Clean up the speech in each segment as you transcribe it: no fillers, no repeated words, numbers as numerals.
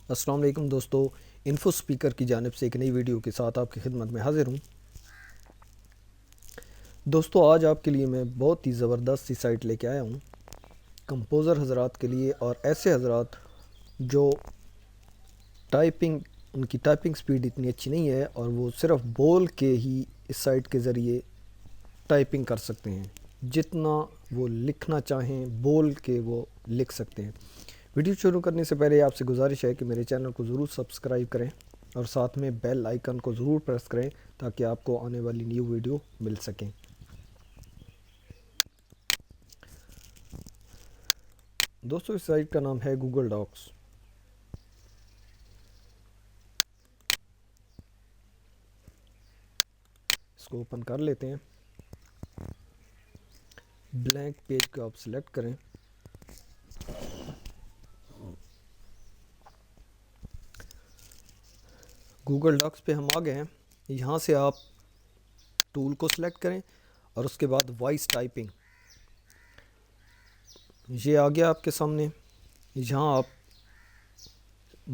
السلام علیکم دوستو، انفو سپیکر کی جانب سے ایک نئی ویڈیو کے ساتھ آپ کی خدمت میں حاضر ہوں۔ دوستو آج آپ کے لیے میں بہت ہی زبردست سی سائٹ لے کے آیا ہوں کمپوزر حضرات کے لیے، اور ایسے حضرات جو ان کی ٹائپنگ سپیڈ اتنی اچھی نہیں ہے اور وہ صرف بول کے ہی اس سائٹ کے ذریعے ٹائپنگ کر سکتے ہیں، جتنا وہ لکھنا چاہیں بول کے وہ لکھ سکتے ہیں۔ ویڈیو شروع کرنے سے پہلے آپ سے گزارش ہے کہ میرے چینل کو ضرور سبسکرائب کریں اور ساتھ میں بیل آئیکن کو ضرور پریس کریں تاکہ آپ کو آنے والی نیو ویڈیو مل سکیں۔ دوستو اس سائٹ کا نام ہے گوگل ڈاکس۔ اس کو اوپن کر لیتے ہیں۔ بلینک پیج کو آپ سلیکٹ کریں۔ گوگل ڈاکس پہ ہم آ گئے ہیں۔ یہاں سے آپ ٹول کو سلیکٹ کریں اور اس کے بعد وائس ٹائپنگ، یہ آ گیا آپ کے سامنے۔ یہاں آپ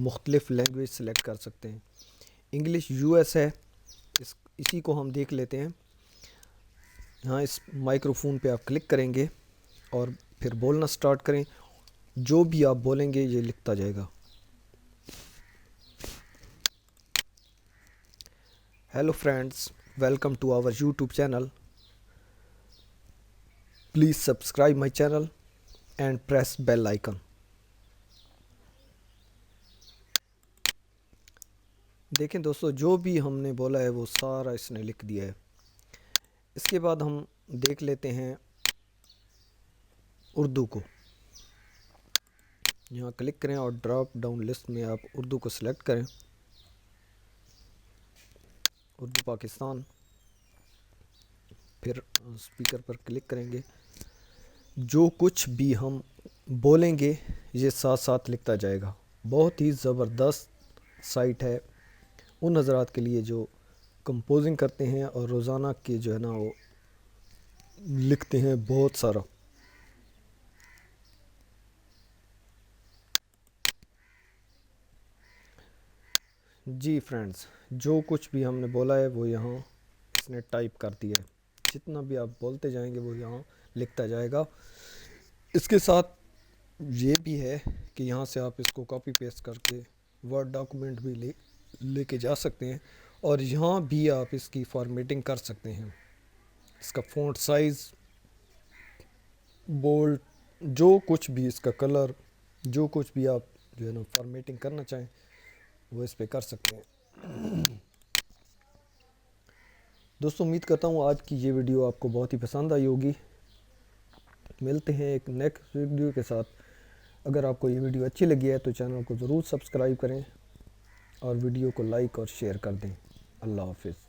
مختلف لینگویج سلیکٹ کر سکتے ہیں۔ انگلش US ہے، اسی کو ہم دیکھ لیتے ہیں۔ یہاں اس مائکرو فون پہ آپ کلک کریں گے اور پھر بولنا سٹارٹ کریں، جو بھی آپ بولیں گے یہ لکھتا جائے گا۔ Hello friends, welcome to our YouTube channel. Please subscribe my channel and press bell icon. دیکھیں دوستو، جو بھی ہم نے بولا ہے وہ سارا اس نے لکھ دیا ہے۔ اس کے بعد ہم دیکھ لیتے ہیں اردو کو۔ یہاں کلک کریں اور ڈراپ ڈاؤن لسٹ میں آپ اردو کو سلیکٹ کریں، اردو پاکستان، پھر اسپیکر پر کلک کریں گے۔ جو کچھ بھی ہم بولیں گے یہ ساتھ ساتھ لکھتا جائے گا۔ بہت ہی زبردست سائٹ ہے ان حضرات کے لیے جو کمپوزنگ کرتے ہیں اور روزانہ کے جو ہے نا وہ لکھتے ہیں بہت سارا۔ جی فرینڈز، جو کچھ بھی ہم نے بولا ہے وہ یہاں اس نے ٹائپ کر دیا ہے۔ جتنا بھی آپ بولتے جائیں گے وہ یہاں لکھتا جائے گا۔ اس کے ساتھ یہ بھی ہے کہ یہاں سے آپ اس کو کاپی پیسٹ کر کے ورڈ ڈاکومنٹ بھی لے کے جا سکتے ہیں، اور یہاں بھی آپ اس کی فارمیٹنگ کر سکتے ہیں۔ اس کا فونٹ سائز، بولڈ، جو کچھ بھی اس کا کلر، جو کچھ بھی آپ جو ہے نا فارمیٹنگ کرنا چاہیں وہ اس پہ کر سکتے ہیں۔ دوستو امید کرتا ہوں آج کی یہ ویڈیو آپ کو بہت ہی پسند آئی ہوگی۔ ملتے ہیں ایک نیکسٹ ویڈیو کے ساتھ۔ اگر آپ کو یہ ویڈیو اچھی لگی ہے تو چینل کو ضرور سبسکرائب کریں اور ویڈیو کو لائک اور شیئر کر دیں۔ اللہ حافظ۔